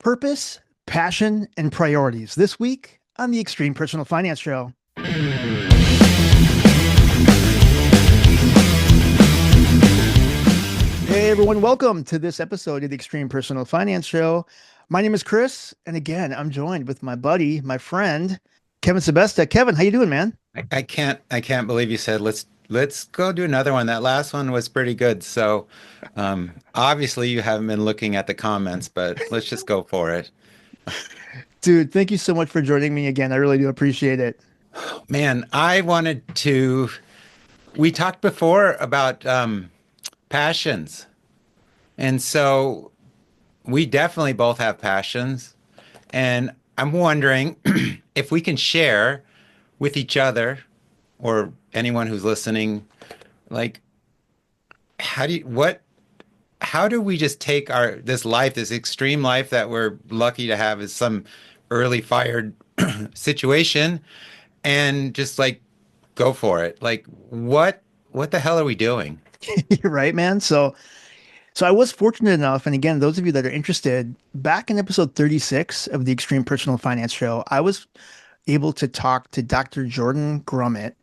Purpose, passion, and priorities this week on the Extreme Personal Finance Show. Hey everyone, welcome to this episode of the Extreme Personal Finance Show. My name is Chris, and again, I'm joined with my buddy, my friend, Kevin Sebesta. Kevin, how you doing, man? I can't believe you said let's go do another one. That last one was pretty good. So obviously you haven't been looking at the comments, but let's just go for it. Dude, thank you so much for joining me again. I really do appreciate it. Man, I wanted to we talked before about passions. And so we definitely both have passions. And I'm wondering if we can share with each other or anyone who's listening, like how do we just take our this life, this extreme life that we're lucky to have is some early fired situation and just like go for it. Like what the hell are we doing? You're right, man. So I was fortunate enough, and again, those of you that are interested, back in episode 36 of the Extreme Personal Finance Show, I was able to talk to Dr. Jordan Grummett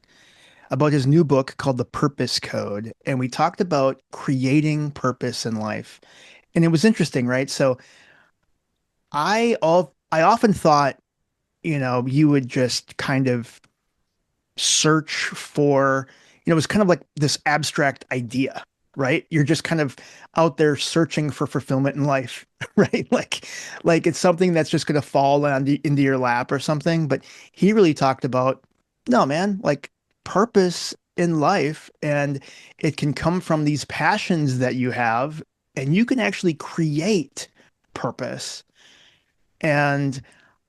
about his new book called The Purpose Code. And we talked about creating purpose in life. And it was interesting, right? So I often thought, you would just kind of search for, it was kind of like this abstract idea, right? You're just kind of out there searching for fulfillment in life, right? Like it's something that's just going to fall into your lap or something. But he really talked about, no, man, like purpose in life, and it can come from these passions that you have, and you can actually create purpose. And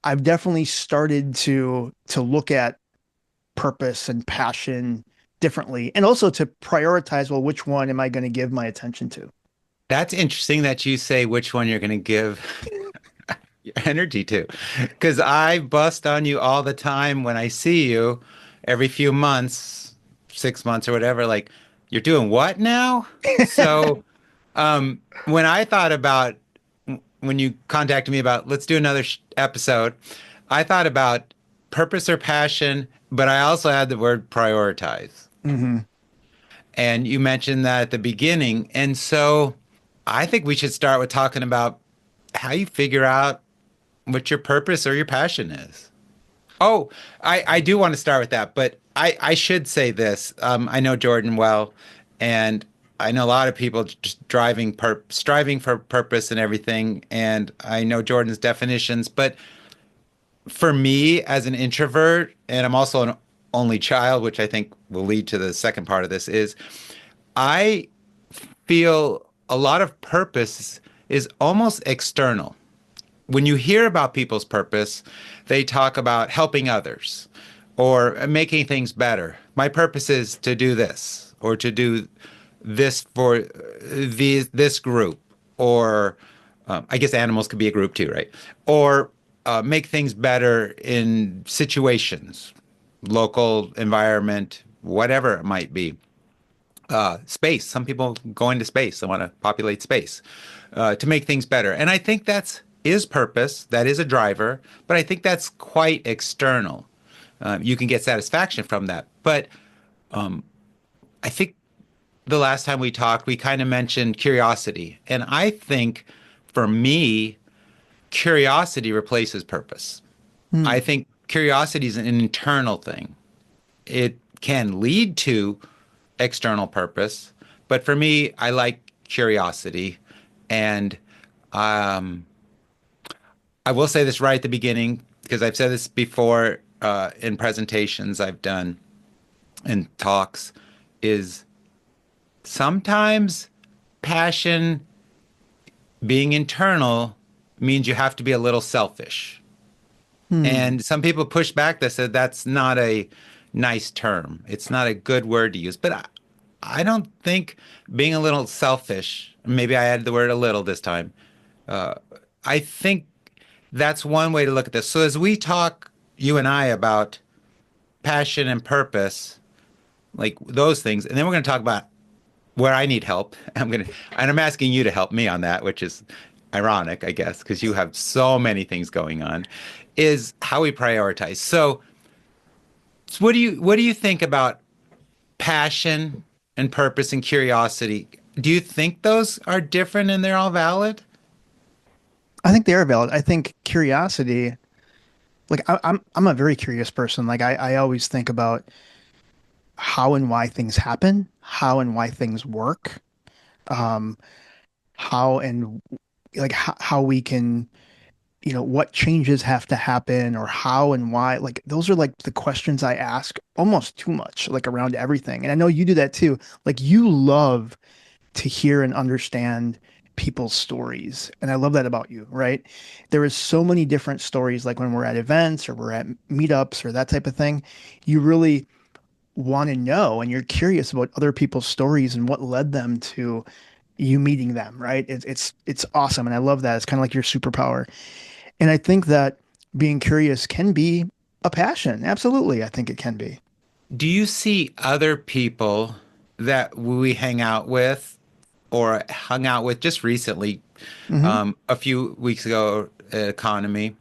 I've definitely started to look at purpose and passion differently, and also to prioritize, well, which one am I going to give my attention to? That's interesting that you say which one you're going to give your energy to. Because I bust on you all the time when I see you every few months, 6 months or whatever, like, you're doing what now? So when I thought about when you contacted me about let's do another episode, I thought about purpose or passion, but I also had the word prioritize. Hmm. And you mentioned that at the beginning. And so I think we should start with talking about how you figure out what your purpose or your passion is. Oh, I do want to start with that, but I should say this. I know Jordan well, and I know a lot of people just striving for purpose and everything. And I know Jordan's definitions, but for me as an introvert, and I'm also an only child, which I think will lead to the second part of this, is I feel a lot of purpose is almost external. When you hear about people's purpose, they talk about helping others or making things better. My purpose is to do this or to do this for this group, or I guess animals could be a group too, right? Or make things better in situations, local environment, whatever it might be. Space. Some people go into space. They want to populate space to make things better. And I think that's is purpose. That is a driver. But I think that's quite external. You can get satisfaction from that. But I think the last time we talked, we kind of mentioned curiosity. And I think for me, curiosity replaces purpose. Hmm. I think curiosity is an internal thing. It can lead to external purpose, but for me, I like curiosity. And um, I will say this right at the beginning because I've said this before in presentations I've done and talks, is sometimes passion being internal means you have to be a little selfish. Hmm. And some people push back that said that's not a nice term. It's not a good word to use. But I don't think being a little selfish, maybe I added the word a little this time. Uh, I think that's one way to look at this. So as we talk, you and I, about passion and purpose, like those things, and then we're going to talk about where I need help. And I'm asking you to help me on that, which is ironic, I guess, because you have so many things going on, is how we prioritize. So what do you think about passion and purpose and curiosity? Do you think those are different and they're all valid? I think they are valid. I think curiosity, like I'm a very curious person. Like I always think about how and why things happen, how and why things work, um, how and like how we can, what changes have to happen or how and why. Like those are like the questions I ask almost too much, like around everything. And I know you do that too. Like you love to hear and understand people's stories. And I love that about you, right? There is so many different stories, like when we're at events or we're at meetups or that type of thing. You really want to know and you're curious about other people's stories and what led them to you meeting them, right? It's awesome. And I love that. It's kind of like your superpower. And I think that being curious can be a passion. Absolutely. I think it can be. Do you see other people that we hang out with or hung out with just recently, Hmm. a few weeks ago at Economy?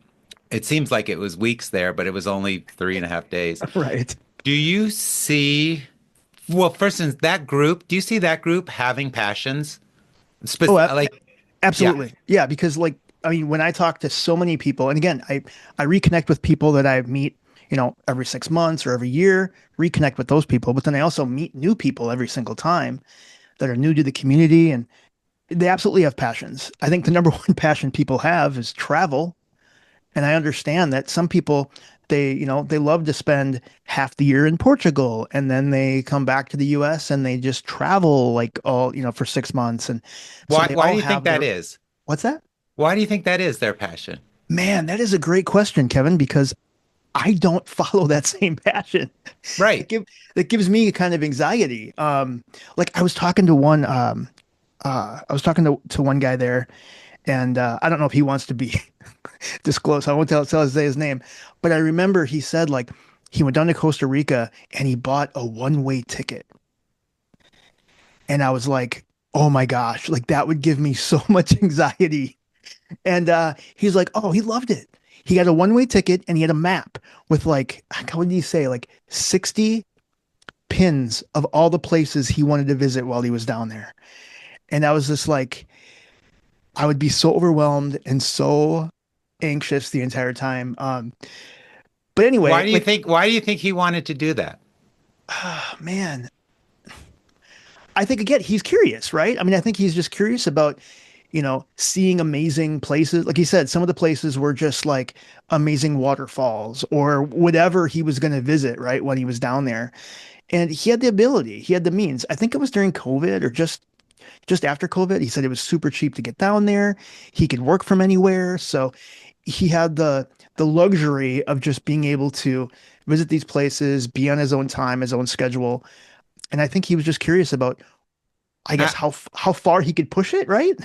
It seems like it was weeks there, but it was only 3.5 days. Right. Do you see, well, first instance, that group, do you see that group having passions? Oh, Like, yeah. absolutely. Yeah, because like I mean, when I talk to so many people, and again, I reconnect with people that I meet, every 6 months or every year, reconnect with those people, but then I also meet new people every single time that are new to the community and they absolutely have passions. I think the number one passion people have is travel, and I understand that some people they love to spend half the year in Portugal and then they come back to the US and they just travel like all, for 6 months and so they Why all do you think have that their is? what's that? Why do you think that is their passion? Man, that is a great question, Kevin, because I don't follow that same passion. That Right. give that gives me kind of anxiety. Like I was talking to to one guy there, and I don't know if he wants to be disclosed. I won't say his name, but I remember he said like he went down to Costa Rica and he bought a one-way ticket, and I was like, oh my gosh, like that would give me so much anxiety. And he's like, oh, he loved it. He got a one-way ticket and he had a map with like, what did he say? Like 60 pins of all the places he wanted to visit while he was down there. And I was just like, I would be so overwhelmed and so anxious the entire time. But anyway, like, Why do you think he wanted to do that? man, I think again, he's curious, right? I mean, I think he's just curious about, seeing amazing places. Like he said, some of the places were just like amazing waterfalls or whatever he was going to visit, right? When he was down there. And he had the ability, he had the means. I think it was during COVID or just after COVID. He said it was super cheap to get down there. He could work from anywhere. So he had the luxury of just being able to visit these places, be on his own time, his own schedule. And I think he was just curious about, I guess, Uh, how far he could push it, right?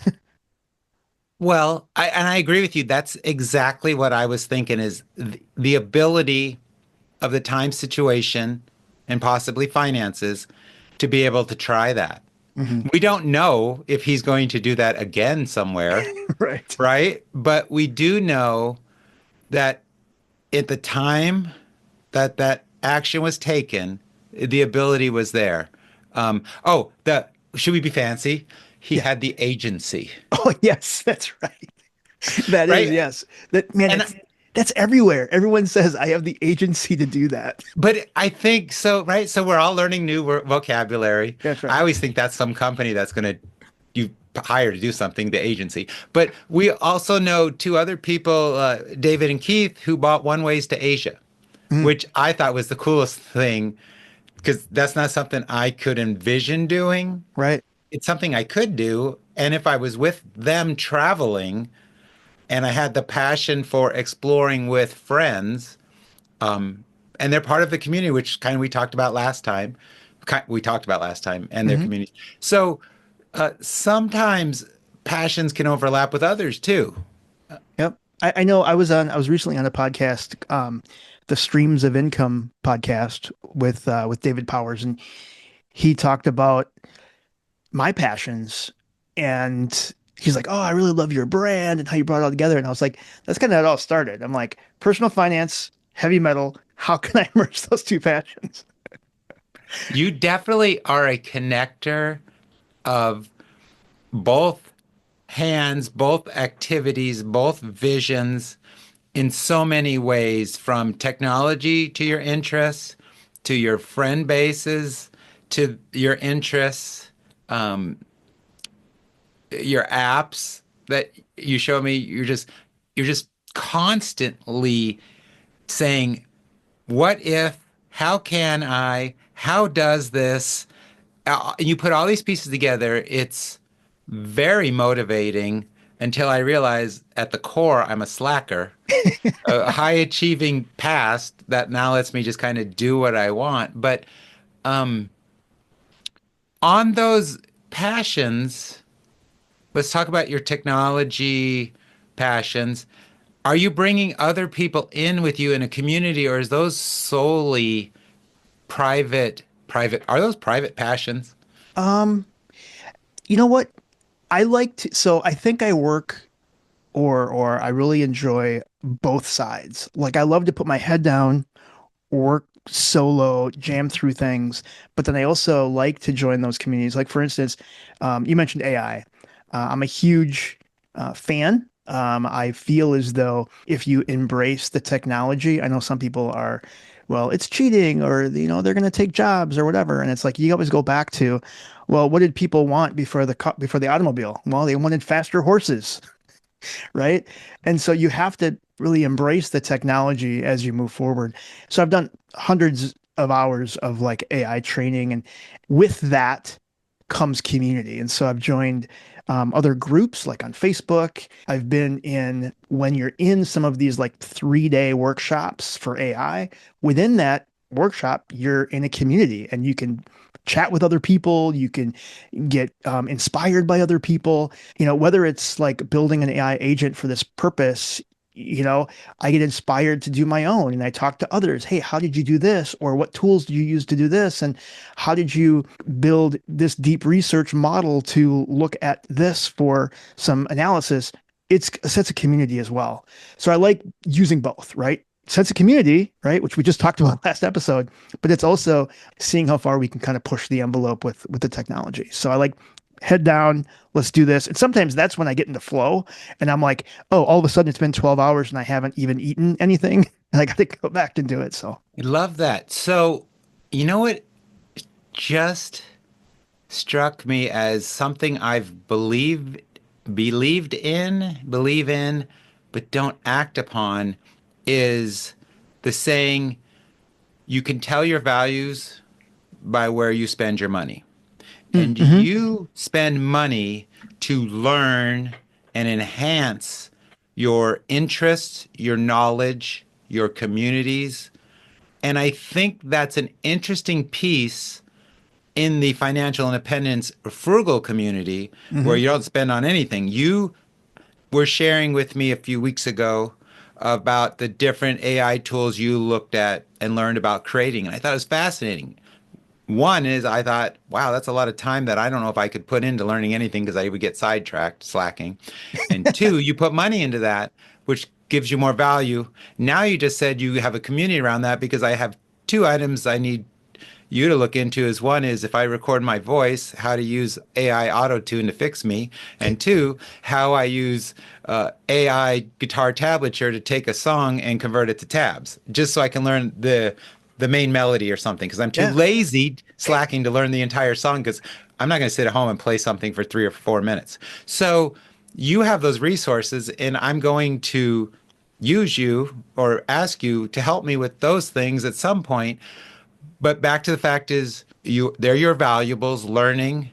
well, I agree with you. That's exactly what I was thinking is the ability of the time situation and possibly finances to be able to try that. Hmm. We don't know if he's going to do that again somewhere, Right. right? But we do know that at the time that that action was taken, the ability was there. Oh, the should we be fancy? He Yeah. had the agency, Oh, yes, that's right. That is, right? yes. That man, And that's everywhere. Everyone says I have the agency to do that. but I think so, right? So we're all learning new vocabulary. That's I right. always think that's some company that's going to you hire to do something, the agency. But we also know two other people, David and Keith, who bought one ways to Asia, Mm, which I thought was the coolest thing because that's not something I could envision doing. right. It's something I could do. And if I was with them traveling and I had the passion for exploring with friends, and they're part of the community, which kind of we talked about last time. We talked about last time, and their Hmm. community. So sometimes passions can overlap with others too. Yep. I know I was recently on a podcast, the Streams of Income podcast with David Powers, and he talked about my passions and He's like, "Oh, I really love your brand and how you brought it all together." And I was like, "That's kind of how it all started." I'm like, "Personal finance, heavy metal. How can I merge those two passions?" You definitely are a connector of both hands, both activities, both visions in so many ways, from technology to your interests, to your friend bases, to your interests, um, your apps that you show me. You're just constantly saying, what if, how can I, how does this? You put all these pieces together. It's very motivating until I realize at the core, I'm a slacker, a high achieving past that now lets me just kind of do what I want. But um, on those passions, let's talk about your technology passions. Are you bringing other people in with you in a community, or is those solely private? Are those private passions? Um, you know what? I like to, so I think I work or I really enjoy both sides. Like I love to put my head down, work solo, jam through things, but then I also like to join those communities. Like for instance, you mentioned AI. I'm a huge fan. I feel as though if you embrace the technology, I know some people are, well, it's cheating or they're going to take jobs or whatever, and it's like you always go back to, well, what did people want before the automobile? Well, they wanted faster horses, right? And so you have to really embrace the technology as you move forward. So I've done hundreds of hours of like AI training, and with that comes community. And so I've joined other groups like on Facebook. I've been in when you're in some of these like 3-day workshops for AI. Within that workshop, you're in a community and you can chat with other people. You can get inspired by other people. Whether it's like building an AI agent for this purpose, I get inspired to do my own and I talk to others. Hey, how did you do this? Or what tools do you use to do this? And how did you build this deep research model to look at this for some analysis? It's a sense of community as well. So I like using both, right? Sense of community, right? Which we just talked about last episode, but it's also seeing how far we can kind of push the envelope with the technology. So I like head down, let's do this. And sometimes that's when I get into flow and I'm like, oh, all of a sudden it's been 12 hours and I haven't even eaten anything and I got to go back and do it. So, I love that. So, you know what just struck me as something I've believe in, but don't act upon is the saying, you can tell your values by where you spend your money. And mm-hmm. you spend money to learn and enhance your interests, your knowledge, your communities. And I think that's an interesting piece in the financial independence frugal community where Mm-hmm. you don't spend on anything. You were sharing with me a few weeks ago about the different AI tools you looked at and learned about creating. And I thought it was fascinating. One is I thought, wow, that's a lot of time that I don't know if I could put into learning anything because I would get sidetracked, slacking. And two, you put money into that, which gives you more value. Now you just said you have a community around that because I have two items I need you to look into. Is one is if I record my voice, how to use AI auto tune to fix me, and two, how I use AI guitar tablature to take a song and convert it to tabs, just so I can learn the main melody or something. Because I'm too Yeah. lazy, slacking to learn the entire song. Because I'm not going to sit at home and play something for 3 or 4 minutes. So you have those resources, and I'm going to use you or ask you to help me with those things at some point. But back to the fact is they're your valuables, learning,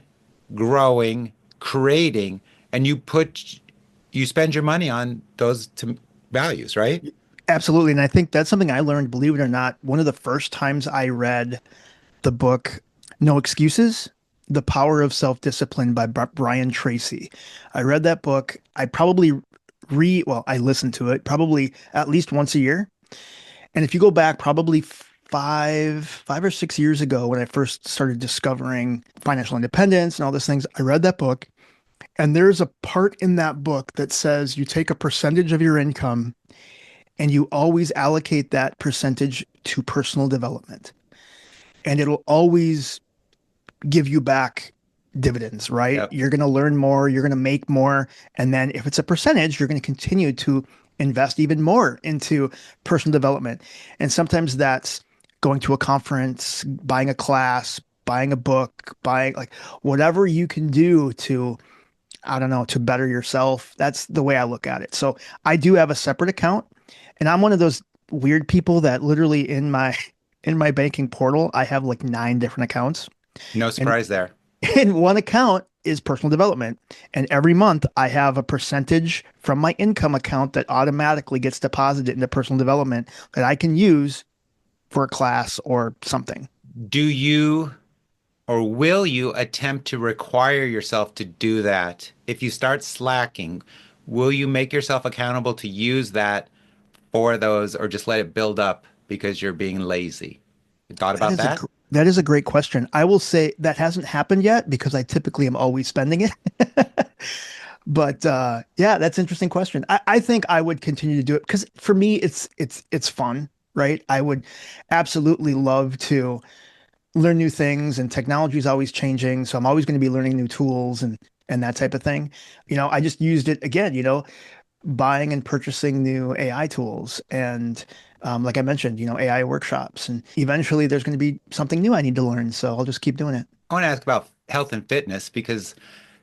growing, creating, and you spend your money on those values, right? Absolutely. And I think that's something I learned, believe it or not, one of the first times I read the book No Excuses, The Power of Self-Discipline by Brian Tracy. I read that book. I probably I listened to it probably at least once a year. And if you go back probably 5 or 6 years ago when I first started discovering financial independence and all those things, I read that book And there's a part in that book that says you take a percentage of your income and you always allocate that percentage to personal development. And it'll always give you back dividends, right? Yep. You're going to learn more, you're going to make more. And then if it's a percentage, you're going to continue to invest even more into personal development. And sometimes that's going to a conference, buying a class, buying a book, buying like whatever you can do to, I don't know, to better yourself. That's the way I look at it. So I do have a separate account, and I'm one of those weird people that literally in my banking portal, I have like 9 different accounts. No And surprise there. and one account is personal development. And every month I have a percentage from my income account that automatically gets deposited into personal development that I can use for a class or something. Do you or will you attempt to require yourself to do that? If you start slacking, will you make yourself accountable to use that for those or just let it build up because you're being lazy? You thought That about is a that? that is a great question. I will say that hasn't happened yet because I typically am always spending it. But yeah, that's an interesting question. I think I would continue to do it because for me, it's fun, right? I would absolutely love to learn new things, and technology is always changing, so I'm always going to be learning new tools and that type of thing. I just used it again. Buying and purchasing new AI tools, and like I mentioned, AI workshops, and eventually there's going to be something new I need to learn, so I'll just keep doing it. I want to ask about health and fitness because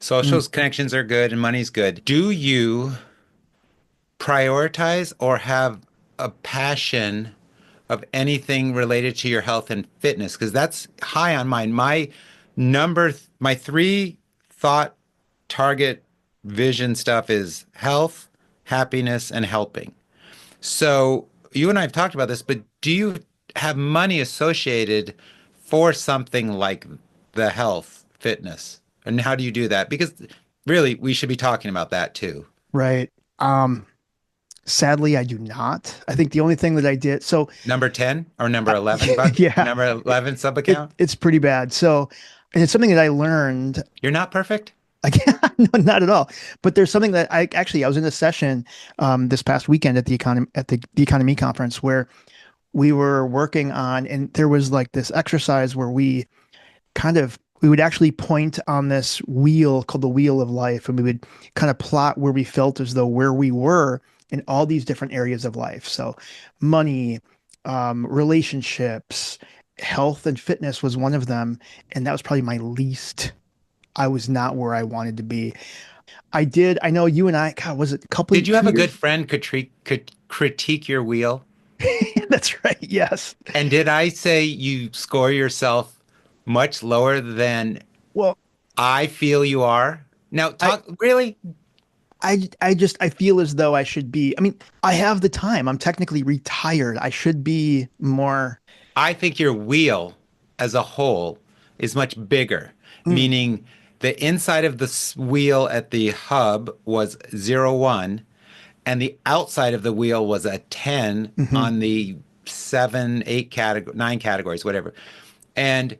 Mm. social connections are good and money's good. Do you prioritize or have a passion of anything related to your health and fitness? Because that's high on mine. My three thought target vision stuff is health, happiness, and helping. So you and I have talked about this, but do you have money associated for something like the health, fitness? And how do you do that? Because really, we should be talking about that too. Right. Um, Sadly, I do not. I think the only thing that I did, so Number 10 or number I, 11 bucket, yeah, number 11 sub it account? it's pretty bad. So, and it's something that I learned. You're not perfect? Again, no, not at all. But there's something that I was in a session this past weekend at the economy conference where we were working on, and there was like this exercise where we would actually point on this wheel called the wheel of life, and we would kind of plot where we felt as though where we were in all these different areas of life. So money, relationships, health and fitness was one of them, and that was probably my least. I was not where I wanted to be. I know you and I, God, was it a couple, Did you have two a good years? friend could critique your wheel? That's right. Yes. And did I say you score yourself much lower than Well, I feel you are? Now, I, talk really. I feel as though I should be. I mean, I have the time. I'm technically retired. I should be more. I think your wheel as a whole is much bigger, Mm, meaning the inside of the wheel at the hub was 0, 1, and the outside of the wheel was a 10 hmm on the 7, 8 category, 9 categories, whatever. And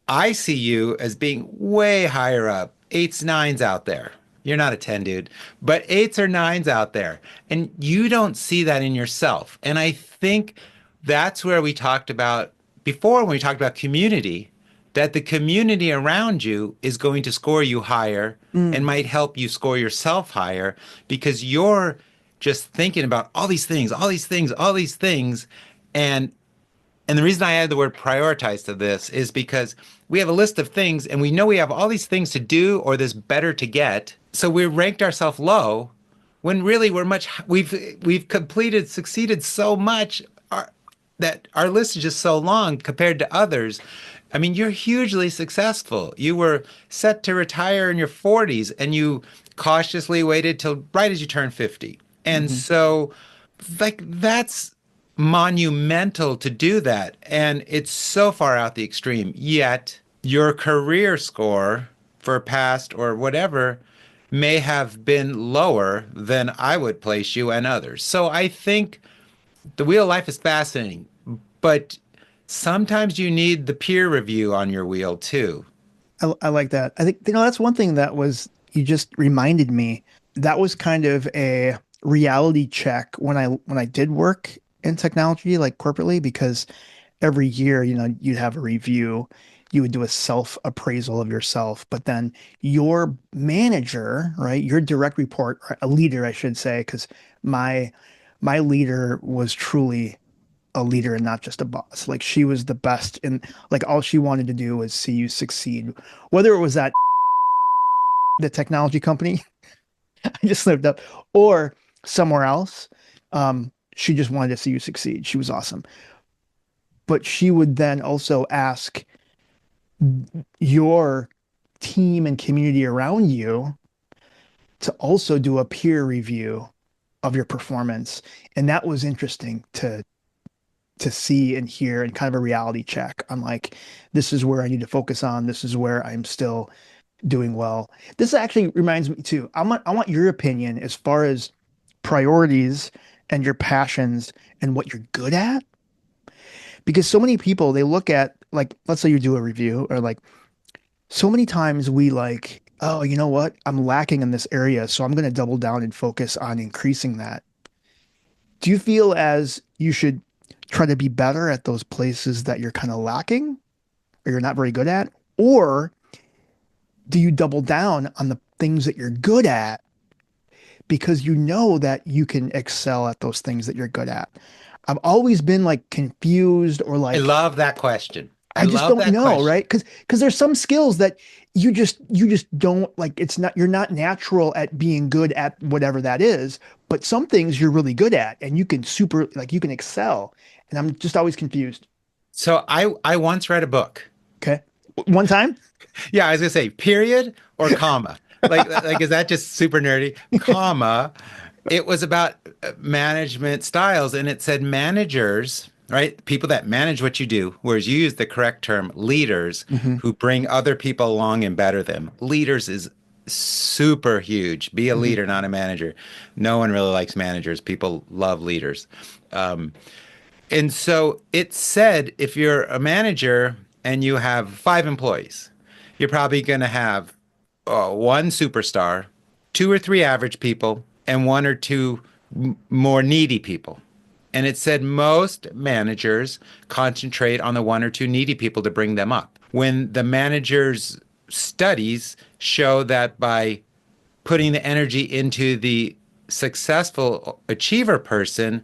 I see you as being way higher up, eights, nines out there. You're not a 10, dude, but eights or nines out there. And you don't see that in yourself. And I think that's where we talked about before when we talked about community, that the community around you is going to score you higher and mm, might help you score yourself higher because you're just thinking about all these things, all these things, all these things. And the reason I add the word prioritize to this is because we have a list of things and we know we have all these things to do or this better to get. So we ranked ourselves low when really we've succeeded so much that our list is just so long compared to others. I mean, you're hugely successful. You were set to retire in your 40s and you cautiously waited till right as you turned 50. And hmm so like that's monumental to do that. And it's so far out the extreme. Yet your career score for past or whatever may have been lower than I would place you and others. So I think the wheel of life is fascinating, but sometimes you need the peer review on your wheel too. I like that. I think that's one thing that was. you just reminded me that was kind of a reality check when I did work in technology, like corporately, because every year, you'd have a review, you would do a self appraisal of yourself, but then your manager, right, your direct report, or a leader, I should say, because my my leader was truly a leader and not just a boss. Like she was the best, and like all she wanted to do was see you succeed, whether it was at the technology company I just lived up, or somewhere else. She just wanted to see you succeed. She was awesome. But she would then also ask your team and community around you to also do a peer review of your performance. And that was interesting to see and hear, and kind of a reality check on like, this is where I need to focus on. This is where I'm still doing well. This actually reminds me too. I want your opinion as far as priorities and your passions and what you're good at. Because so many people, they look at, like, let's say you do a review, or like, so many times we like, oh, you know what? I'm lacking in this area, so I'm going to double down and focus on increasing that. Do you feel as you should try to be better at those places that you're kind of lacking or you're not very good at? Or do you double down on the things that you're good at because you know that you can excel at those things that you're good at? I've always been like confused, or I like, love that question. I I just love don't that know, question. right? Because there's some skills that you just don't like. It's not, you're not natural at being good at whatever that is, but some things you're really good at and you can super, like, you can excel. And I'm just always confused. So I once read a book. Okay. One time. Yeah, I was gonna say period or comma. Like is that just super nerdy? Comma. It was about management styles, and it said managers, right? People that manage what you do, whereas you use the correct term, leaders Hmm. who bring other people along and better them. Leaders is super huge. Be a Hmm. leader, not a manager. No one really likes managers. People love leaders. Um, and so it said if you're a manager and you have 5 employees, you're probably going to have one superstar, two or three average people, and one or two more needy people. And it said most managers concentrate on the one or two needy people to bring them up. When the managers' studies show that by putting the energy into the successful achiever person,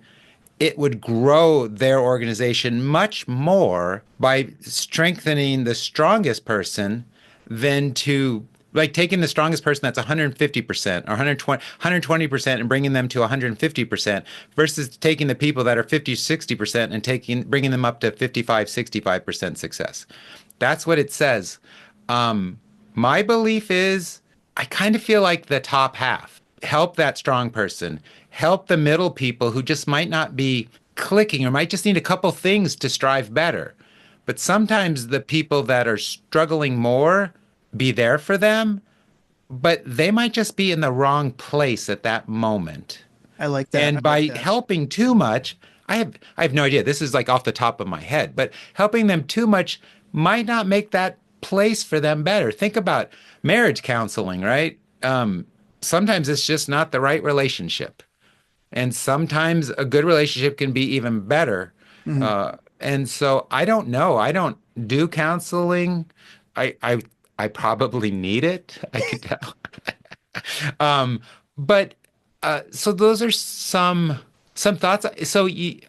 it would grow their organization much more by strengthening the strongest person than to like taking the strongest person that's 150% or 120% and bringing them to 150% versus taking the people that are 50, 60% and bringing them up to 55, 65% success. That's what it says. My belief is I kind of feel like the top half. Help that strong person. Help the middle people who just might not be clicking or might just need a couple things to strive better. But sometimes the people that are struggling more, be there for them, but they might just be in the wrong place at that moment. I like that. I And like by that. helping too much, I have no idea. This is like off the top of my head, but helping them too much might not make that place for them better. Think about marriage counseling, right? Sometimes it's just not the right relationship, and sometimes a good relationship can be even better. Hmm. And so I don't know. I don't do counseling. I I I probably need it. I could tell. Um, but so those are some thoughts. So you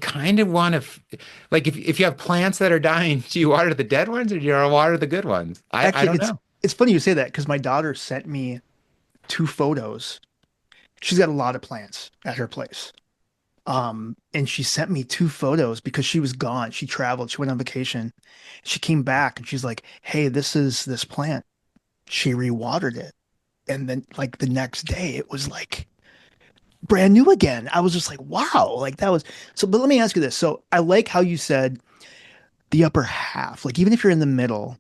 kind of want to like if you have plants that are dying, do you water the dead ones or do you water the good ones? I Actually, don't it's know. it's funny you say that because my daughter sent me two photos. She's got a lot of plants at her place. And she sent me two photos because she was gone. She traveled, she went on vacation. She came back and she's like, "Hey, this is this plant." She rewatered it. And then like the next day it was like brand new again. I was just like, wow, like that was so. But let me ask you this. So I like how you said the upper half, like even if you're in the middle.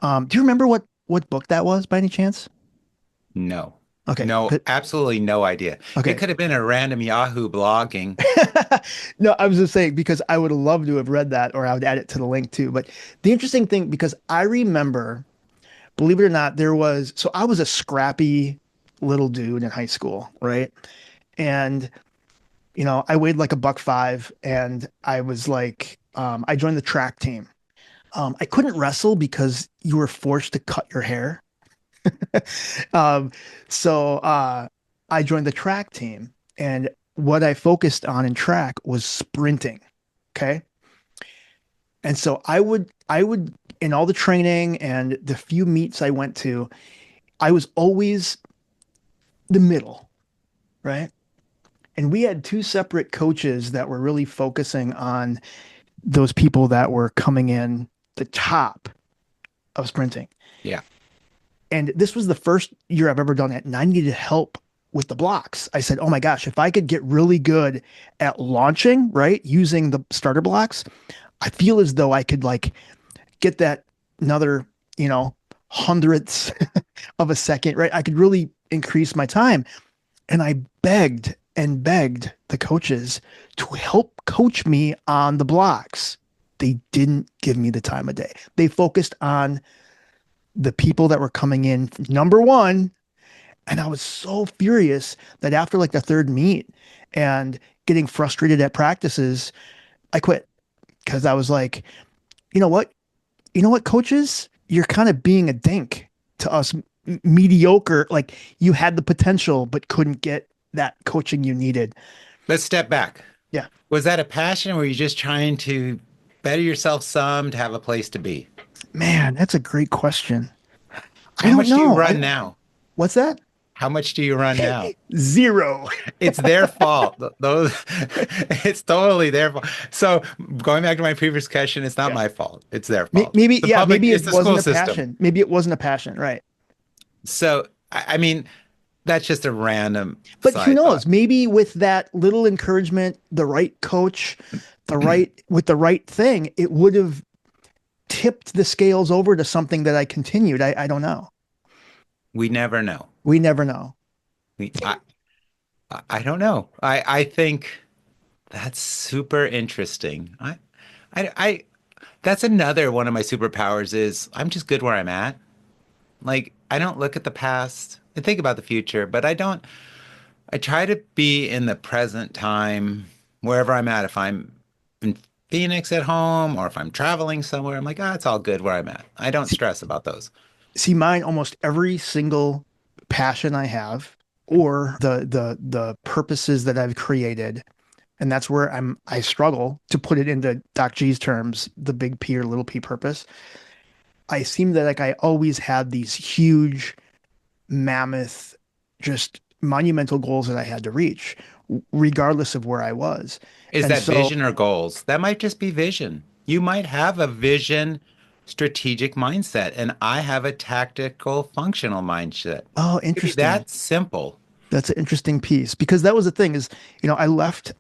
Do you remember what book that was by any chance? No. Okay, No, good. absolutely no idea. It Okay. could have been a random Yahoo blogging. No, I was just saying because I would love to have read that, or I would add it to the link too. But the interesting thing, because I remember believe it or not, so I was a scrappy little dude in high school, right? And, I weighed like a buck five and I was like, I joined the track team. I couldn't wrestle because you were forced to cut your hair. Um, so I joined the track team, and what I focused on in track was sprinting. Okay. And so I would, in all the training and the few meets I went to, I was always the middle, right? And we had two separate coaches that were really focusing on those people that were coming in the top of sprinting. Yeah. And this was the first year I've ever done it. And I needed help with the blocks. I said, oh my gosh, if I could get really good at launching, right, using the starter blocks, I feel as though I could like get that another, hundredths of a second, right? I could really increase my time. And I begged and begged the coaches to help coach me on the blocks. They didn't give me the time of day. They focused on the people that were coming in number one. And I was so furious that after like the third meet and getting frustrated at practices, I quit because I was like, you know what? You know what, coaches? You're kind of being a dink to us mediocre. Like you had the potential, but couldn't get that coaching you needed. Let's step back. Yeah, Was that a passion or were you just trying to better yourself some to have a place to be? man, that's a great question. I How don't much do you know. run now? What's that? How much do you run now? Zero. It's their fault. Those, it's totally their fault. So going back to my previous question, it's not Yeah. my fault. It's their fault. Maybe, The yeah, public, maybe it's it the wasn't school a system. passion. Maybe it wasn't a passion, right? So, I mean, that's just a random But who side thought. knows? Maybe with that little encouragement, the right coach, with the right thing, it would have tipped the scales over to something that I continued. I don't know. We never know. We never know. We, I don't know. I think that's super interesting. I, that's another one of my superpowers is I'm just good where I'm at. Like, I don't look at the past and think about the future, but I try to be in the present time wherever I'm at. If I'm in Phoenix at home or if I'm traveling somewhere, I'm like, ah, it's all good where I'm at. I don't See, stress about those. see mine, almost every single passion I have or the purposes that I've created, and that's where I struggle to put it into Doc G's terms, the big P or little p purpose. I seem that like I always had these huge, mammoth, just monumental goals that I had to reach, regardless of where I was. Is And that so, vision or goals? That might just be vision. You might have a vision strategic mindset, and I have a tactical functional mindset. oh, It could be interesting. that simple. That's an interesting piece because that was the thing is, I left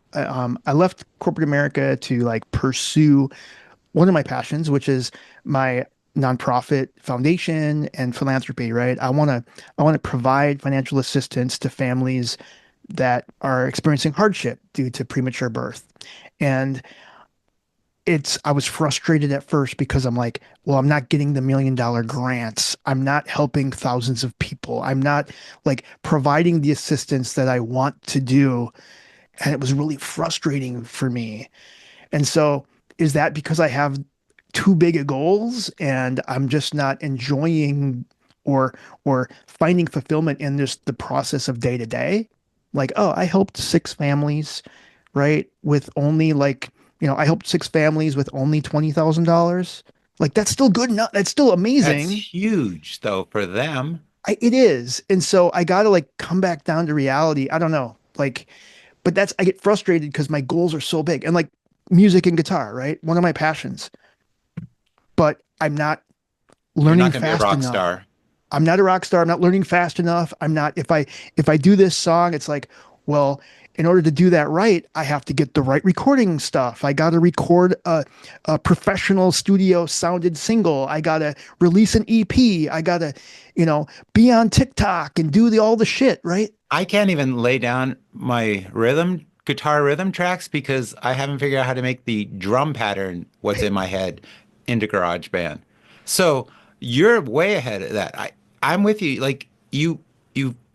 corporate America to like pursue one of my passions, which is my nonprofit foundation and philanthropy, right? I want to provide financial assistance to families that are experiencing hardship due to premature birth. And I was frustrated at first because I'm like, well, I'm not getting the $1 million grants. I'm not helping thousands of people. I'm not like providing the assistance that I want to do. And it was really frustrating for me. And so is that because I have too big of goals and I'm just not enjoying or finding fulfillment in just the process of day to day? Like, oh, I helped six families, right? With only like, I helped six families with only $20,000. Like that's still good enough. That's still That's amazing. huge, though, for them. It is. And so I got to like come back down to reality. I don't know. Like, but I get frustrated because my goals are so big and like music and guitar, right? One of my passions, but I'm not You're not learning going to be a fast rock enough. star. I'm not a rock star. I'm not learning fast enough. I'm not, if I do this song, it's like, well, in order to do that right, I have to get the right recording stuff. I got to record a professional studio sounded single. I got to release an EP. I got to, be on TikTok and do all the shit, right? I can't even lay down my guitar rhythm tracks because I haven't figured out how to make the drum pattern, what's in my head, into GarageBand. So You're way ahead of that. I'm with you. Like you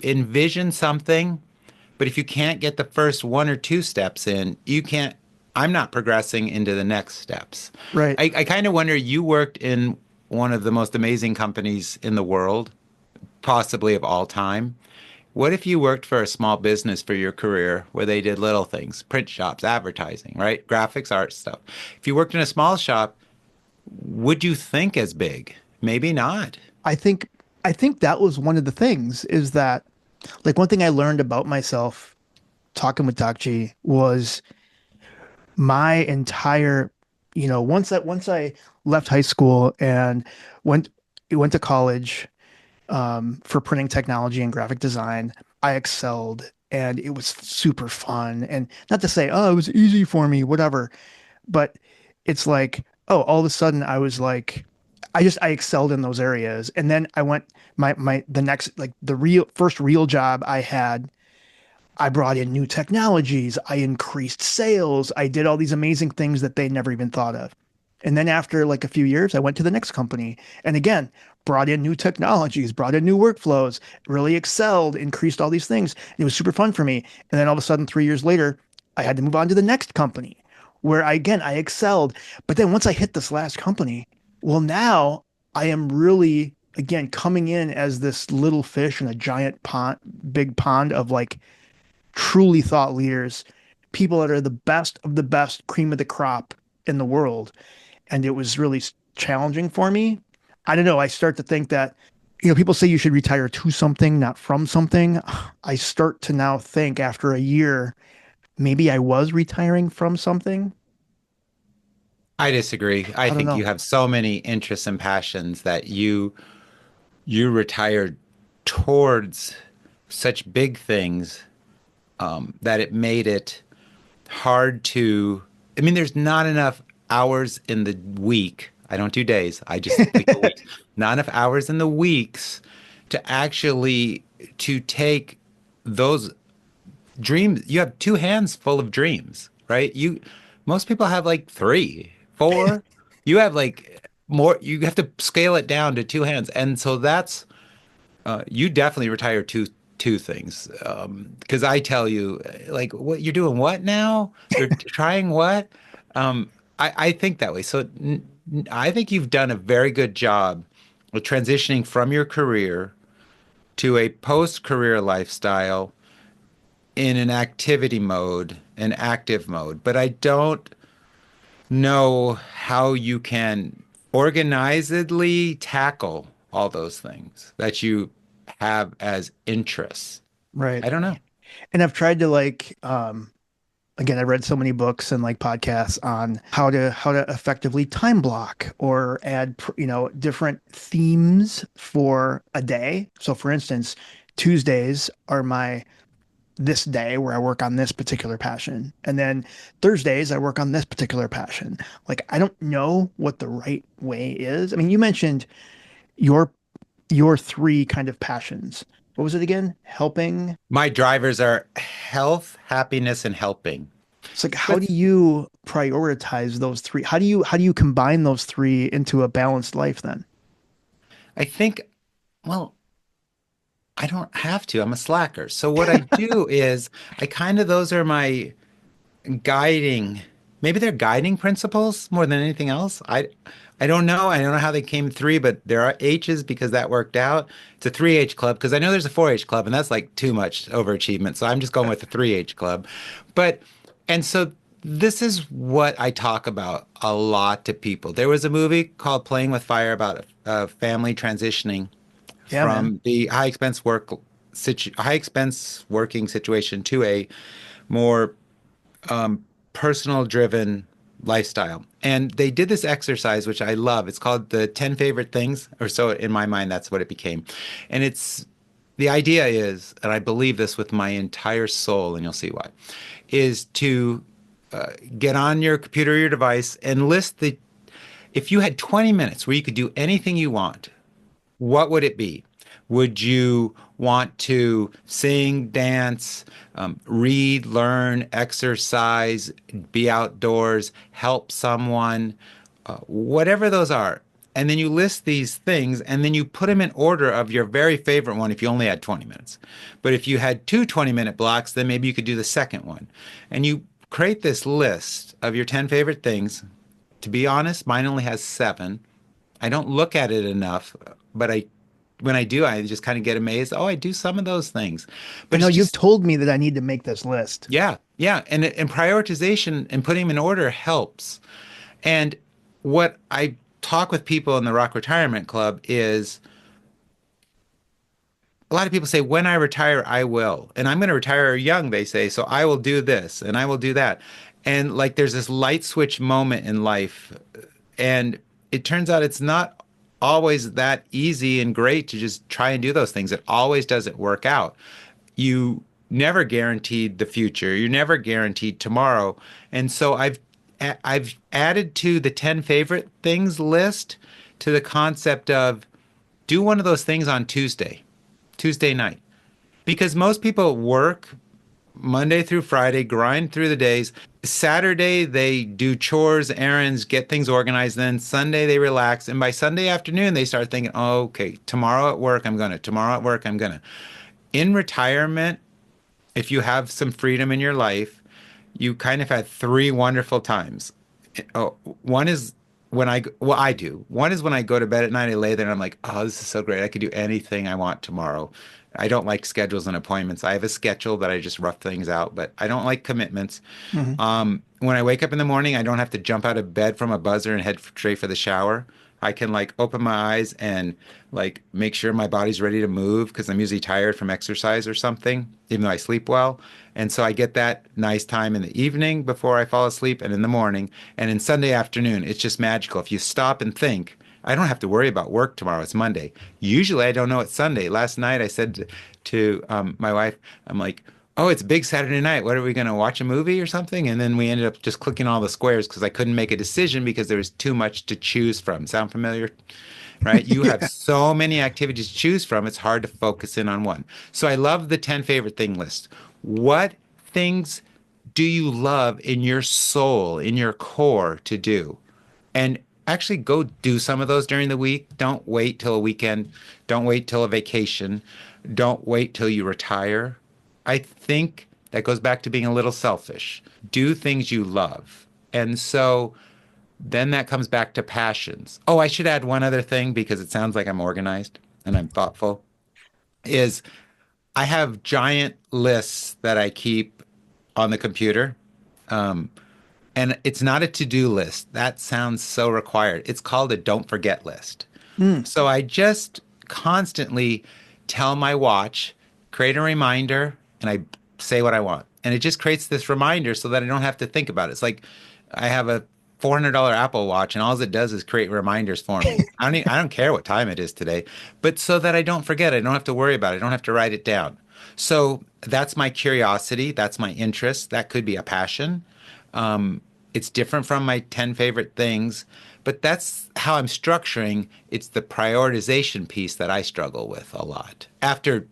envision something, but if you can't get the first one or two steps in, you can't. I'm not progressing into the next steps. Right. I kind of wonder, you worked in one of the most amazing companies in the world, possibly of all time. What if you worked for a small business for your career where they did little things, print shops, advertising, right? Graphics, art stuff. If you worked in a small shop, would you think as big? Maybe not. I think I think that was one of the things is that like one thing I learned about myself talking with Doc G was my entire, once I left high school and went went to college for printing technology and graphic design, I excelled and it was super fun. And not to say, oh, it was easy for me, whatever, but it's like, oh, all of a sudden I was like, I excelled in those areas. And then I went the next like the real first real job I had, I brought in new technologies, I increased sales, I did all these amazing things that they never even thought of. And then after like a few years, I went to the next company and again brought in new technologies, brought in new workflows, really excelled, increased all these things. And it was super fun for me. And then all of a sudden, 3 years later, I had to move on to the next company where I excelled. But then once I hit this last company, well, now I am really again coming in as this little fish in a giant pond, big pond of like truly thought leaders, people that are the best of the best, cream of the crop in the world. And it was really challenging for me. I don't know. I start to think that, people say you should retire to something, not from something. I start to now think after a year, maybe I was retiring from something. I disagree. I I don't think know. you have so many interests and passions that you retired towards such big things, that it made it hard to. I mean, there's not enough hours in the week. I don't do days. I just pick the weeks. Not enough hours in the weeks to actually to take those dreams. You have two hands full of dreams, right? Most people have like three, four. You have like more. You have to scale it down to two hands, and so that's you definitely retire two things. Because I tell you, like, what you're doing, what now? You're trying what? I think that way. So I think you've done a very good job of transitioning from your career to a post-career lifestyle in an activity mode, an active mode. But I don't know how you can organizedly tackle all those things that you have as interests. Right. I don't know. And I've tried to like, again, I read so many books and like podcasts on how to effectively time block or add, different themes for a day. So for instance, Tuesdays are my this day where I work on this particular passion. And then Thursdays I work on this particular passion. Like I don't know what the right way is. I mean, you mentioned your your three kind of passions. What was it again? Helping. My drivers are health, happiness, and helping. It's like how But do you prioritize those three? How do you combine those three into a balanced life then? I think, well, I don't have to. I'm a slacker. So what I do is those are my guiding, maybe they're guiding principles more than anything else. I don't know. I don't know how they came three, but there are H's because that worked out. It's a 3H club because I know there's a 4H club and that's like too much overachievement. So I'm just going with the 3H club. But and so this is what I talk about a lot to people. There was a movie called Playing with Fire about a family transitioning Yeah, man. from the high expense working situation to a more personal driven lifestyle. And they did this exercise, which I love. It's called the 10 favorite things, or so in my mind, that's what it became. And the idea is, and I believe this with my entire soul, and you'll see why, is to get on your computer or your device and if you had 20 minutes where you could do anything you want, what would it be? Would you want to sing, dance, read, learn, exercise, be outdoors, help someone, whatever those are? And then you list these things and then you put them in order of your very favorite one if you only had 20 minutes. But if you had two 20-minute blocks, then maybe you could do the second one. And you create this list of your 10 favorite things. To be honest, mine only has seven. I don't look at it enough, but when I do, I just kind of get amazed. Oh, I do some of those things. I But know it's you've just, told me that I need to make this list. yeah, yeah. And prioritization and putting them in order helps. And what I talk with people in the Rock Retirement Club is a lot of people say, when I retire, I will. And I'm going to retire young, they say. So I will do this and I will do that. And like there's this light switch moment in life. And it turns out it's not always that easy and great to just try and do those things. It always doesn't work out. You never guaranteed the future. You're never guaranteed tomorrow. And so I've added to the 10 favorite things list to the concept of do one of those things on Tuesday night. Because most people work Monday through Friday, grind through the days. Saturday, they do chores, errands, get things organized. Then Sunday, they relax. And by Sunday afternoon, they start thinking, oh, okay, tomorrow at work, I'm going to. Tomorrow at work, I'm going to. In retirement, if you have some freedom in your life, you kind of had three wonderful times. Oh, one is when well, I do. One is when I go to bed at night, I lay there and I'm like, oh, this is so great. I could do anything I want tomorrow. I don't like schedules and appointments. I have a schedule that I just rough things out, but I don't like commitments. Hmm. When I wake up in the morning, I don't have to jump out of bed from a buzzer and head straight for the shower. I can like open my eyes and like make sure my body's ready to move because I'm usually tired from exercise or something, even though I sleep well. And so I get that nice time in the evening before I fall asleep and in the morning. And in Sunday afternoon, it's just magical. If you stop and think, I don't have to worry about work tomorrow. It's Monday. Usually I don't know it's Sunday. Last night I said to my wife, I'm like, oh, it's big Saturday night. What are we going to watch a movie or something? And then we ended up just clicking all the squares because I couldn't make a decision because there was too much to choose from. Sound familiar? Right? You have Yeah. so many activities to choose from, it's hard to focus in on one. So I love the 10 favorite thing list. What things do you love in your soul, in your core to do? And actually go do some of those during the week. Don't wait till a weekend. Don't wait till a vacation. Don't wait till you retire. I think that goes back to being a little selfish. Do things you love. And so then that comes back to passions. Oh, I should add one other thing because it sounds like I'm organized and I'm thoughtful. Is I have giant lists that I keep on the computer. Um, and it's not a to-do list. That sounds so required. It's called a don't forget list. Mm. So I just constantly tell my watch, create a reminder, and I say what I want. And it just creates this reminder so that I don't have to think about it. It's like I have a $400 Apple Watch, and all it does is create reminders for me. I don't care what time it is today, but so that I don't forget, I don't have to worry about it. I don't have to write it down. So that's my curiosity. That's my interest. That could be a passion. It's different from my 10 favorite things, but that's how I'm structuring. It's the prioritization piece that I struggle with a lot. After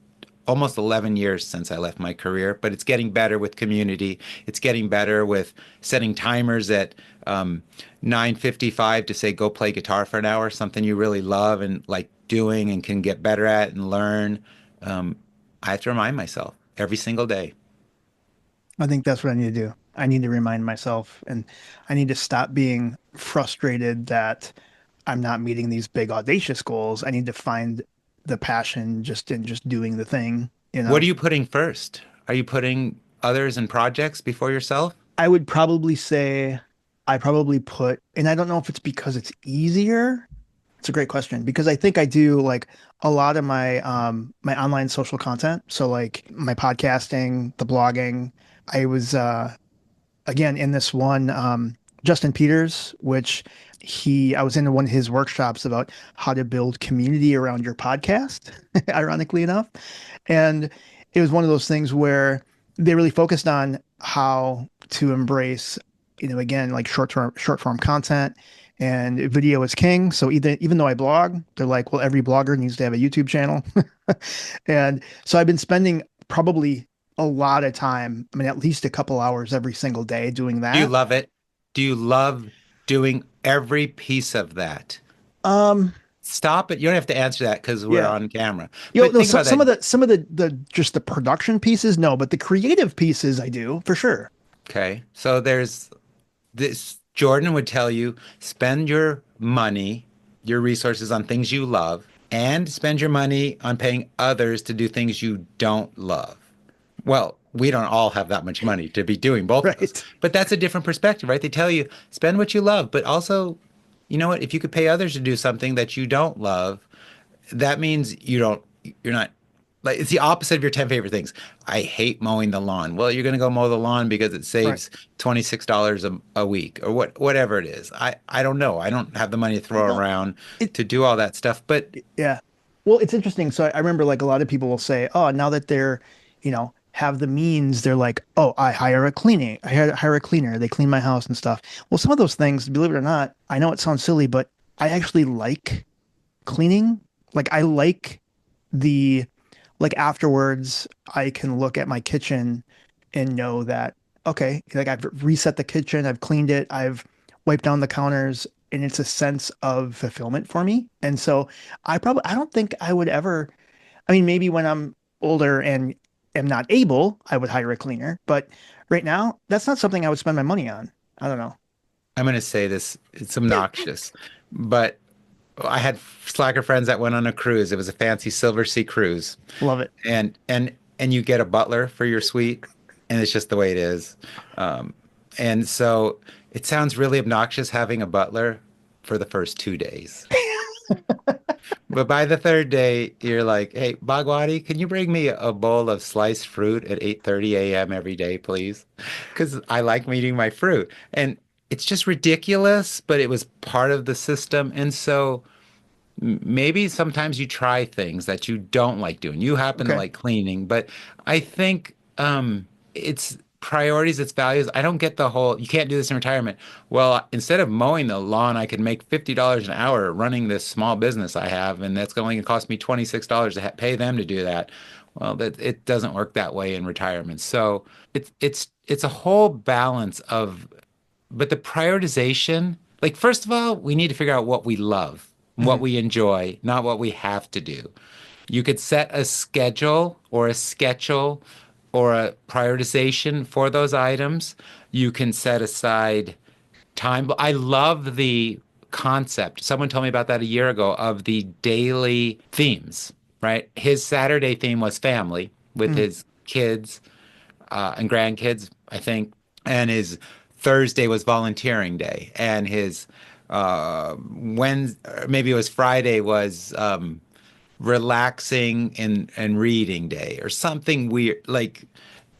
almost 11 years since I left my career, but it's getting better with community. It's getting better with setting timers at 9:55 to say go play guitar for an hour, something you really love and like doing and can get better at and learn. Um, I have to remind myself every single day. I think that's what I need to do. I need to remind myself, and I need to stop being frustrated that I'm not meeting these big audacious goals. I need to find the passion just in just doing the thing, you What know? are you putting first? Are you putting others and projects before yourself? I would probably say I probably put, and I don't know if it's because it's easier. It's a great question because I think I do like a lot of my online social content. So like my podcasting, the blogging. I was again in this one Justin Peters, which I was in one of his workshops about how to build community around your podcast, ironically enough. And it was one of those things where they really focused on how to embrace, again, like short form content and video is king. So even though I blog, they're like, well, every blogger needs to have a YouTube channel. And so I've been spending probably a lot of time, I mean, at least a couple hours every single day doing Do you that. love it? Do you love doing every piece of that? Um, Stop it. You don't have to answer that because we're yeah. on camera. No, But think so, about that. some of the just the production pieces, no, but the creative pieces I do for sure. Okay. So there's this Jordan would tell you spend your money, your resources on things you love, and spend your money on paying others to do things you don't love. Well, we don't all have that much money to be doing both of those, Right. but that's a different perspective, right? They tell you spend what you love, but also, you know what? If you could pay others to do something that you don't love, that means you're not like it's the opposite of your 10 favorite things. I hate mowing the lawn. Well, you're going to go mow the lawn because it Right. saves $26 a week or whatever it is. I don't know. I don't have the money to I throw know around it. to do all that stuff, but Yeah. Well, it's interesting. So I remember like a lot of people will say, oh, now that they're, have the means, they're like, oh, I hire a cleaner. They clean my house and stuff. Well, some of those things, believe it or not, I know it sounds silly, but I actually like cleaning. Like I like the like afterwards I can look at my kitchen and know that okay, like I've reset the kitchen, I've cleaned it, I've wiped down the counters, and it's a sense of fulfillment for me. And so I don't think I would ever, I mean maybe when I'm older and am not able, I would hire a cleaner, but right now that's not something I would spend my money on. I don't know. I'm going to say this, it's obnoxious, but I had slacker friends that went on a cruise. It was a fancy Silver Sea cruise. Love it. And you get a butler for your suite, and it's just the way it is. Um, and so it sounds really obnoxious having a butler for the first 2 days. But by the third day, you're like, "Hey, Bhagwati, can you bring me a bowl of sliced fruit at 8:30 a.m. every day, please? Because I like eating my fruit." And it's just ridiculous, but it was part of the system. And so maybe sometimes you try things that you don't like doing. You happen to Okay. like cleaning, but I think it's priorities, it's values. I don't get the whole you can't do this in retirement. Well, instead of mowing the lawn, I can make $50 an hour running this small business I have, and that's only going to cost me $26 to pay them to do that. Well, that it doesn't work that way in retirement. So it's a whole balance of but the prioritization, like, first of all, we need to figure out what we love, what Mhm. we enjoy, not what we have to do. You could set a schedule or a schedule or a prioritization for those items. You can set aside time. I love the concept. Someone told me about that a year ago of the daily themes, right? His Saturday theme was family with Mhm. his kids and grandkids, I think. And his Thursday was volunteering day, and his Wednesday, maybe it was Friday, was relaxing and reading day or something weird. Like,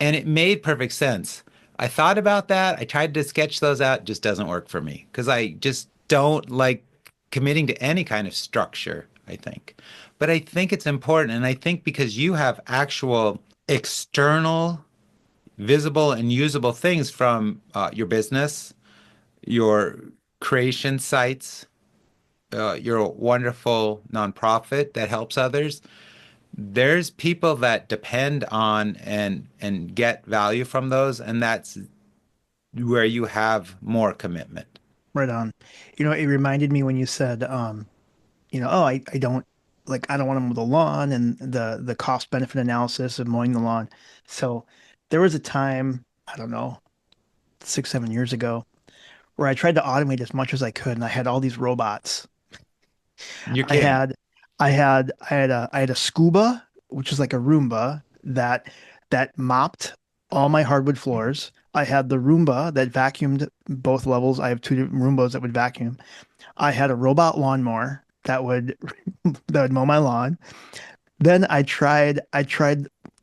and it made perfect sense. I thought about that. I tried to sketch those out. It just doesn't work for me because I just don't like committing to any kind of structure, I think. But I think it's important. And I think because you have actual external visible and usable things from your business, your creation sites, your wonderful nonprofit that helps others. There's people that depend on and get value from those, and that's where you have more commitment. Right on. It reminded me when you said, oh, I don't I don't want to mow the lawn and the cost benefit analysis of mowing the lawn. So there was a time, I don't know, 6, 7 years ago, where I tried to automate as much as I could, and I had all these robots. You're I kidding. had I had a scuba, which is like a Roomba that mopped all my hardwood floors. I had the Roomba that vacuumed both levels. I have two different Roombas that would vacuum. I had a robot lawnmower that would that would mow my lawn. Then I tried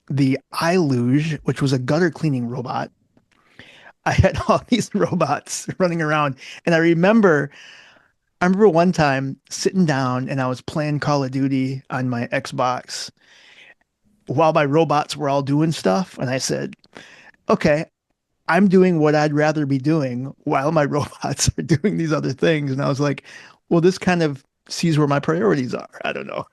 the iLuge, which was a gutter cleaning robot. I had all these robots running around, and I remember one time sitting down and I was playing Call of Duty on my Xbox while my robots were all doing stuff, and I said, "Okay, I'm doing what I'd rather be doing while my robots are doing these other things." And I was like, "Well, this kind of sees where my priorities are." I don't know.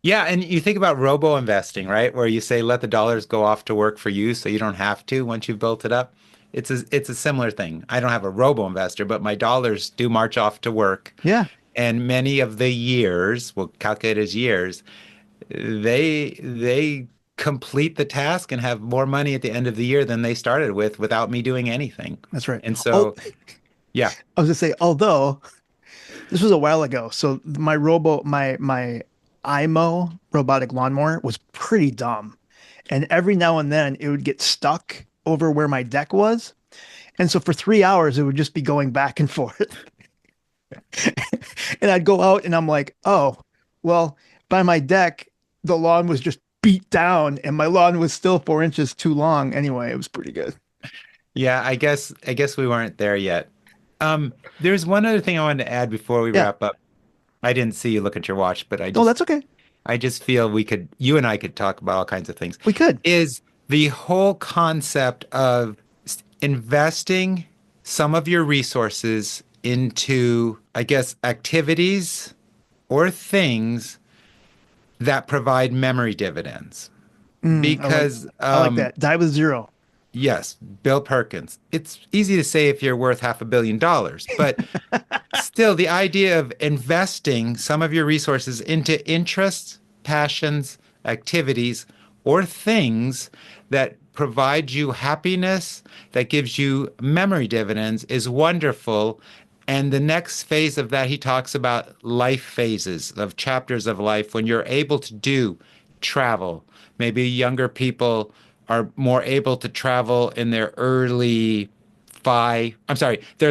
Yeah, and you think about robo investing, right? Where you say let the dollars go off to work for you so you don't have to once you've built it up. It's a similar thing. I don't have a robo investor, but my dollars do march off to work Yeah. and many of the years, we'll calculate as years, they complete the task and have more money at the end of the year than they started with without me doing anything. That's right. And Oh, so, yeah. I was gonna say, although this was a while ago, so my IMO robotic lawnmower was pretty dumb, and every now and then it would get stuck over where my deck was, and so for 3 hours it would just be going back and forth, and I'd go out and I'm like, oh, well, by my deck the lawn was just beat down, and my lawn was still 4 inches too long. Anyway, it was pretty good. Yeah, I guess we weren't there yet. There's one other thing I wanted to add before we Yeah. wrap up. I didn't see you look at your watch, but Oh, that's okay. I just feel you and I could talk about all kinds of things. We could. Is the whole concept of investing some of your resources into, I guess, activities or things that provide memory dividends. Mm, Because, I like that. Die with zero. yes, Bill Perkins. It's easy to say if you're worth $500 million, but still, the idea of investing some of your resources into interests, passions, activities, or things that provide you happiness, that gives you memory dividends is wonderful. And the next phase of that, he talks about life phases of chapters of life when you're able to do travel. Maybe younger people are more able to travel in their their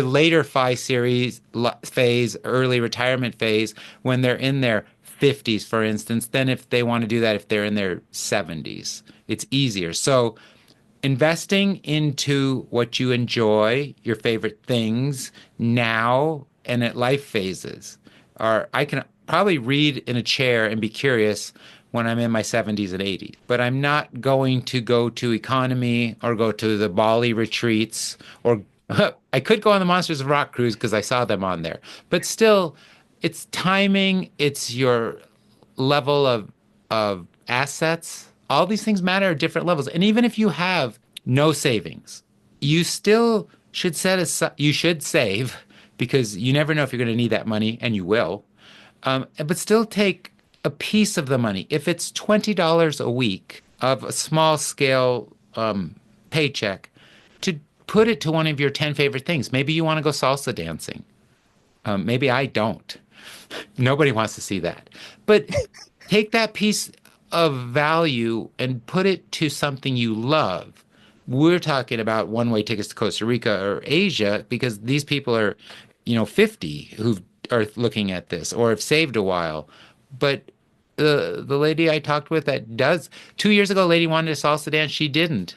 later phi series phase, early retirement phase, when they're in their 50s, for instance, than if they want to do that if they're in their 70s. It's easier. So investing into what you enjoy, your favorite things now and at life phases are, I can probably read in a chair and be curious when I'm in my 70s and 80s, but I'm not going to go to economy or go to the Bali retreats or I could go on the Monsters of Rock cruise because I saw them on there. But still, it's timing, it's your level of assets. All these things matter at different levels. And even if you have no savings, you still should you should save because you never know if you're going to need that money, and you will. But still take a piece of the money. If it's $20 a week of a small scale paycheck, to put it to one of your 10 favorite things. Maybe you want to go salsa dancing. Maybe I don't. Nobody wants to see that. But take that piece of value and put it to something you love. We're talking about one-way tickets to Costa Rica or Asia because these people are, 50 who are looking at this or have saved a while. But the lady I talked with that does 2 years ago, a lady wanted to salsa dance. She didn't.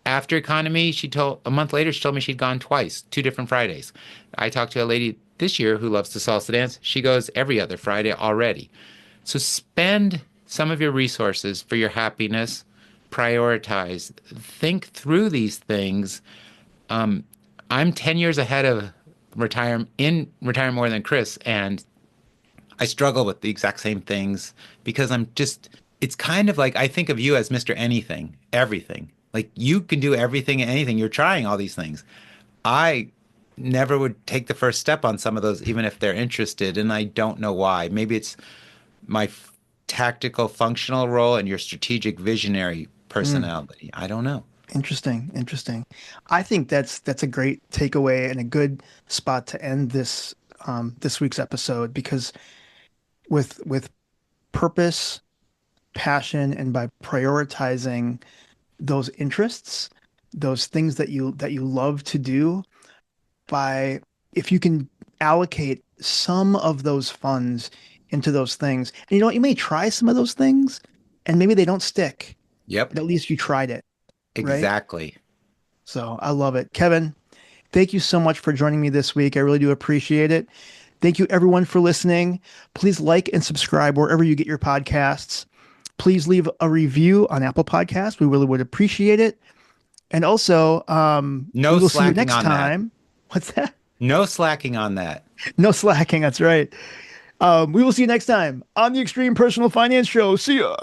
After economy, a month later, she told me she'd gone twice, 2 different Fridays. I talked to a lady this year who loves to salsa dance. She goes every other Friday already. So spend some of your resources for your happiness, prioritize, think through these things. I'm 10 years ahead of retire more than Chris, and I struggle with the exact same things because it's kind of like I think of you as Mr. Anything, everything. Like you can do everything and anything. You're trying all these things. I never would take the first step on some of those, even if they're interested, and I don't know why. Maybe it's my tactical, functional role and your strategic, visionary Mm, personality. I don't know. interesting. Interesting. I think that's a great takeaway and a good spot to end this week's episode because with purpose, passion, and by prioritizing those interests, those things that you love to do, by if you can allocate some of those funds into those things, and you know what, you may try some of those things and maybe they don't stick, Yep, but at least you tried it, right? exactly. So I love it. Kevin, thank you so much for joining me this week. I really do appreciate it. Thank you everyone for listening. Please like and subscribe wherever you get your podcasts. Please leave a review on Apple Podcasts. We really would appreciate it. And also, we No will see you slacking next on that. time. What's that? No slacking on that. No slacking. That's right. We will see you next time on the Extreme Personal Finance Show. See ya.